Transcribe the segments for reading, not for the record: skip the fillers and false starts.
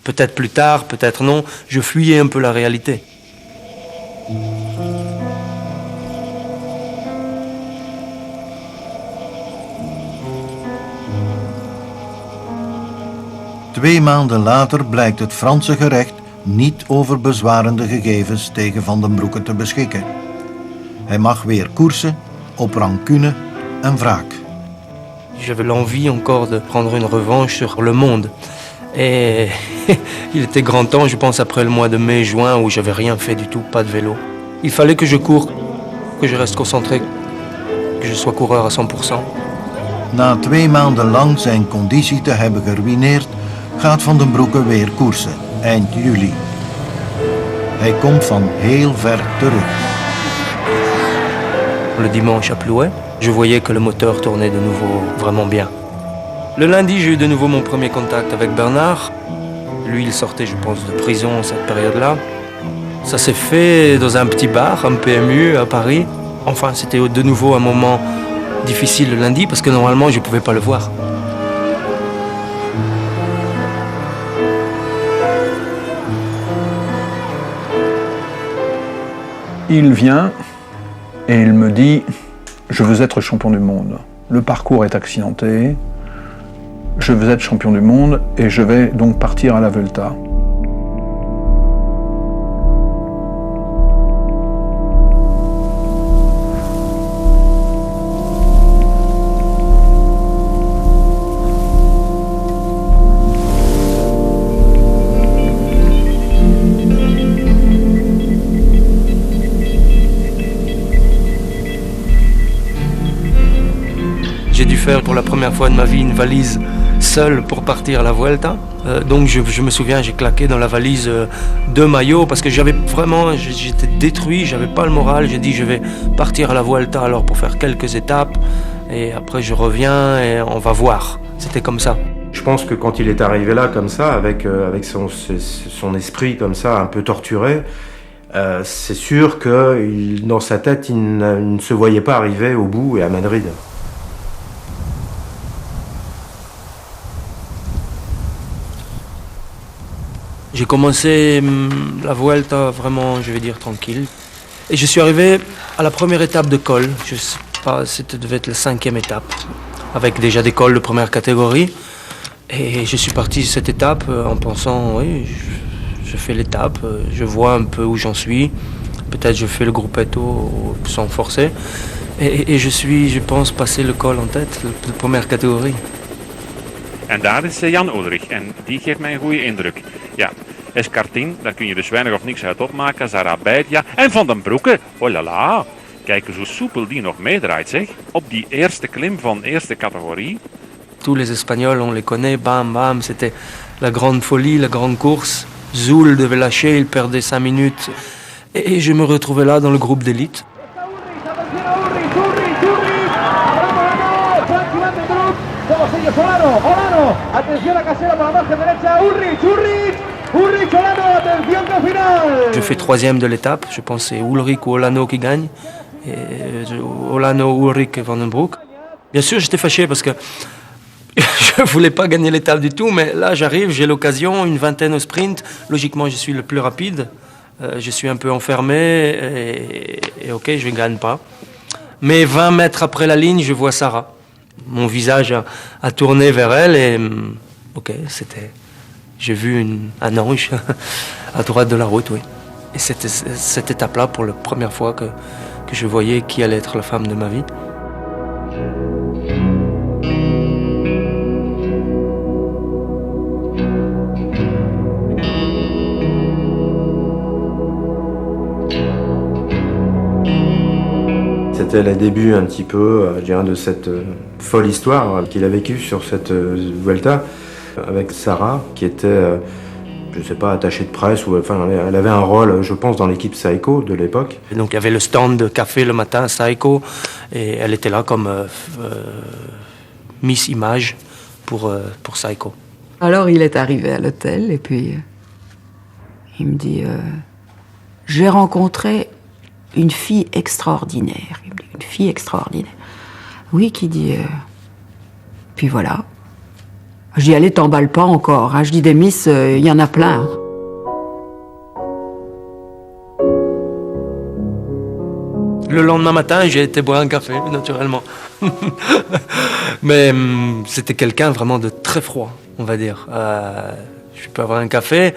Peut-être plus tard, peut-être non, je fuyais un peu la réalité. Twee maanden later blijkt het Franse gerecht niet over bezwarende gegevens tegen Van den Broeke te beschikken. Hij mag weer koersen op rancune en wraak. J'avais l'envie encore de prendre une revanche sur le monde. Et il était grand temps, je pense, après le mois de mai-juin où j'avais rien fait du tout, pas de vélo. Il fallait que je cours, que je reste concentré, que je sois coureur à 100%. Na 2 maanden lang zijn conditie te hebben geruïneerd, gaat Van den Broeke weer koersen, eind juli. Hij komt van heel ver terug. Le dimanche à Plouay, je voyais que le moteur tournait de nouveau vraiment bien. Le lundi, j'ai eu de nouveau mon premier contact avec Bernard. Lui, il sortait, je pense, de prison cette période-là. Ça s'est fait dans un petit bar, un PMU à Paris. Enfin, c'était de nouveau un moment difficile le lundi parce que normalement, je ne pouvais pas le voir. Il vient et il me dit « Je veux être champion du monde. Le parcours est accidenté. Je veux être champion du monde et je vais donc partir à la Vuelta. » J'ai dû faire pour la première fois de ma vie une valise seule pour partir à la Vuelta. Donc je me souviens, j'ai claqué dans la valise 2 maillots parce que j'avais vraiment, j'étais détruit, j'avais pas le moral. J'ai dit je vais partir à la Vuelta alors pour faire quelques étapes et après je reviens et on va voir. C'était comme ça. Je pense que quand il est arrivé là comme ça, avec son esprit comme ça un peu torturé, c'est sûr que dans sa tête il ne se voyait pas arriver au bout et à Madrid. J'ai commencé la Vuelta vraiment, je vais dire, tranquille. Et je suis arrivé à la première étape de col. Je sais pas, c'était devait être la 5e étape, avec déjà des cols de première catégorie. Et je suis parti de cette étape en pensant, oui, je fais l'étape, je vois un peu où j'en suis. Peut-être je fais le gruppetto sans forcer. Et je suis, je pense, passé le col en tête, de première catégorie. En daar is Jan Ullrich en die geeft mij een goede indruk. Ja, Escartin, daar kun je dus weinig of niks uit opmaken. Zarabaitia en Van den Broeke, oh la la. Kijk eens hoe soepel die nog meedraait, zeg. Op die eerste klim van eerste catégorie. Tous les Espagnols, on les connaît, bam bam, c'était la grande folie, la grande course. Zoul devait lâcher, il perdait 5 minutes. Et je me retrouvais là dans le groupe d'élite. Olano, atención a Casero por la margen derecha, Ulrich, Olano, atención que final. Je fais 3e de l'étape, je pense que c'est Ulrich ou Olano qui gagne. Et Olano, Ulrich et Van den Broek. Bien sûr, j'étais fâché parce que je voulais pas gagner l'étape du tout, mais là j'arrive, j'ai l'occasion, une vingtaine au sprint. Logiquement, je suis le plus rapide. Je suis un peu enfermé et ok, je ne gagne pas. Mais 20 mètres après la ligne, je vois Sarah. Mon visage a tourné vers elle et ok, c'était. J'ai vu un ange à droite de la route, oui. Et c'était cette étape-là pour la première fois que je voyais qui allait être la femme de ma vie. C'était le début un petit peu, je dirais, de cette folle histoire qu'il a vécue sur cette Vuelta avec Sarah, qui était, je ne sais pas, attachée de presse, ou enfin, elle avait un rôle, je pense, dans l'équipe Saeco de l'époque. Et donc il y avait le stand de café le matin, Saeco, et elle était là comme Miss Image pour Saeco. Alors il est arrivé à l'hôtel et puis il me dit j'ai rencontré une fille extraordinaire. Il me dit, une fille extraordinaire. Oui, qui dit puis voilà. Je dis, allez, t'emballe pas encore. Hein. Je dis, des Miss, il y en a plein. Hein. Le lendemain matin, j'ai été boire un café, naturellement. Mais c'était quelqu'un vraiment de très froid, on va dire. Je peux avoir un café,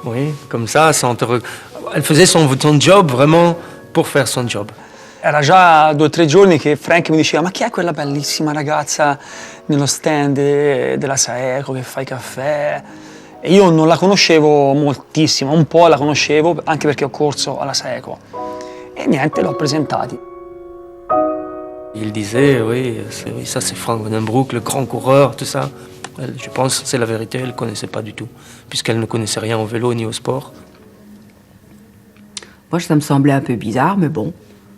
oui, comme ça, sans te... Elle faisait son job vraiment pour faire son job. Era già 2 o 3 giorni che Frank mi diceva ma chi è quella bellissima ragazza nello stand della Saeco che fa i caffè? E io non la conoscevo moltissimo, un po' la conoscevo anche perché ho corso alla Saeco. E niente, l'ho presentati. Il disait, oui, ça c'est Frank Vandenbroucke, le grand coureur, tout ça. Elle, je pense que c'est la vérité, elle ne connaissait pas du tout, puisqu'elle ne connaissait rien au vélo ni au sport. Moi, ça me semblait un peu bizarre, mais bon.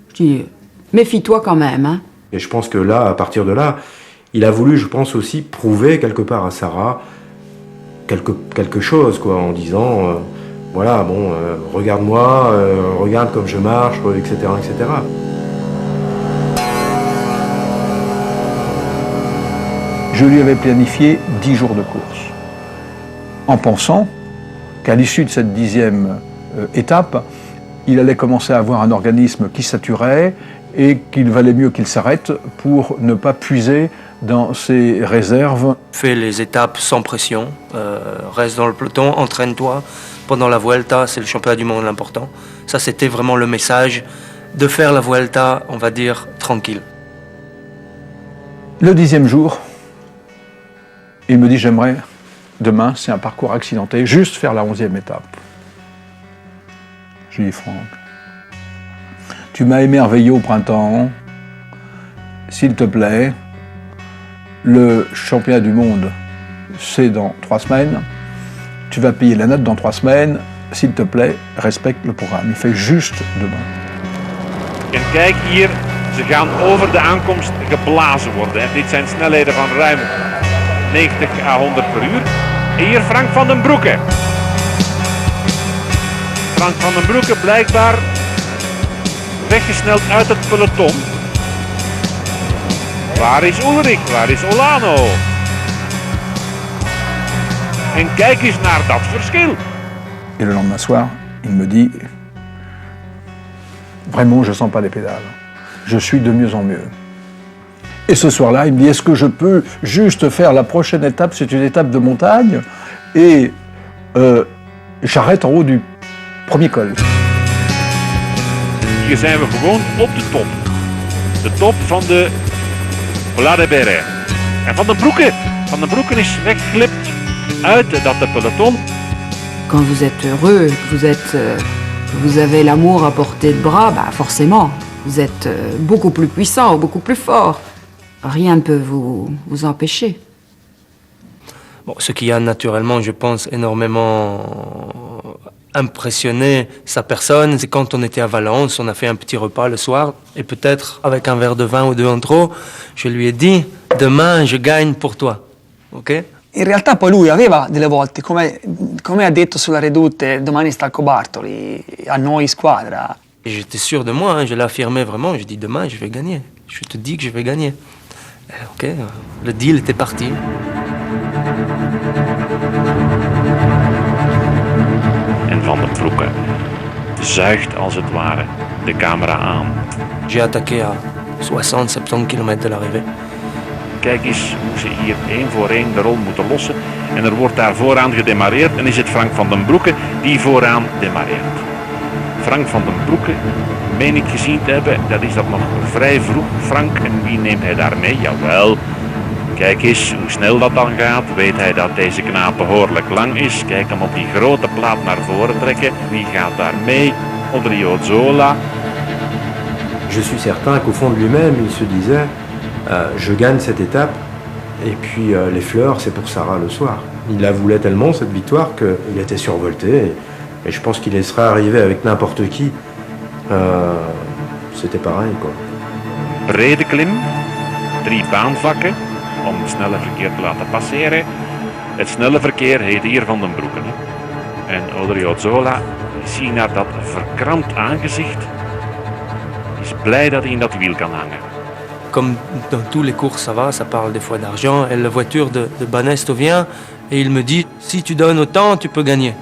Je dis, méfie-toi quand même. Hein. Et je pense que là, à partir de là, il a voulu, je pense aussi, prouver quelque part à Sarah quelque chose, quoi, en disant, voilà, bon, regarde-moi, regarde comme je marche, etc., etc. Je lui avais planifié 10 jours de course, en pensant qu'à l'issue de cette 10e étape, il allait commencer à avoir un organisme qui saturait et qu'il valait mieux qu'il s'arrête pour ne pas puiser dans ses réserves. Fais les étapes sans pression, reste dans le peloton, entraîne-toi. Pendant la Vuelta, c'est le championnat du monde l'important. Ça, c'était vraiment le message de faire la Vuelta, on va dire, tranquille. Le 10e jour, il me dit, j'aimerais, demain, c'est un parcours accidenté, juste faire la 11e étape. Je lui dis, Franck, tu m'as émerveillé au printemps, s'il te plaît, le championnat du monde, c'est dans 3 semaines, tu vas payer la note dans 3 semaines, s'il te plaît, respecte le programme. Il fait juste demain. En kijk hier, ze gaan over de aankomst geblazen worden. Dit zijn snelheden van ruim 90 à 100 per uur. En hier Frank Vandenbroucke. Frank Vandenbroucke blijkbaar weggesneld uit het peloton. Waar is Ullrich? Waar is Olano? En kijk eens naar dat verschil. Et le lendemain soir, il me dit, vraiment, je ne sens pas les pédales. Je suis de mieux en mieux. Et ce soir-là, il me dit, est-ce que je peux juste faire la prochaine étape, c'est une étape de montagne, et j'arrête en haut du premier col. Hier zijn we gewoon op de top. De top van de Pla de Béret. En Vandenbroucke is weggeglipt uit dat peloton. Quand vous êtes heureux, vous avez l'amour à portée de bras, bah forcément, vous êtes beaucoup plus puissant, beaucoup plus fort. Rien ne peut vous empêcher. Bon, ce qui a naturellement, je pense, énormément impressionné sa personne, c'est quand on était à Valence, on a fait un petit repas le soir, et peut-être avec un verre de vin ou 2 en trop, je lui ai dit, demain je gagne pour toi, ok? In realtà poi lui aveva delle volte, come ha detto sulla Redoute, domani stacco Bartoli, a noi squadra. Et j'étais sûr de moi, hein, je l'affirmais vraiment, je dis demain je vais gagner, je te dis que je vais gagner. Ok, le deal était parti. En Vandenbroucke zuigt als het ware de camera aan. J'ai attaqué à 60-70 km de l'arrivée. Kijk eens hoe ze hier 1 voor 1 de rol moeten lossen. En er wordt daar vooraan gedemareerd en is het Frank Vandenbroucke die vooraan demareert. Frank Vandenbroucke, meen ik gezien te hebben, dat is dat nog vrij vroeg. Frank, en wie neemt hij daar mee? Jawel, kijk eens hoe snel dat dan gaat. Weet hij dat deze knaap behoorlijk lang is? Kijk hem op die grote plaat naar voren trekken. Wie gaat daar mee? Odriozola. Je suis certain qu'au fond de lui-même, il se disait, je gagne cette étape, et puis les fleurs, c'est pour Sarah le soir. Il la voulait tellement, cette victoire, qu'il était survolté, et je pense qu'il y serait arrivé avec n'importe qui. C'était pareil, quoi. Brede klim, 3 baanvakken om het snelle verkeer te laten passeren. Het snelle verkeer heet hier Vandenbroucke. En Odriozola, zie naar dat verkrampt aangezicht, is blij dat hij in dat wiel kan hangen. comme dans toutes les courses, ça parle des fois d'argent. Et la voiture de Banesto vient et il me dit, si tu donnes autant, tu peux gagner.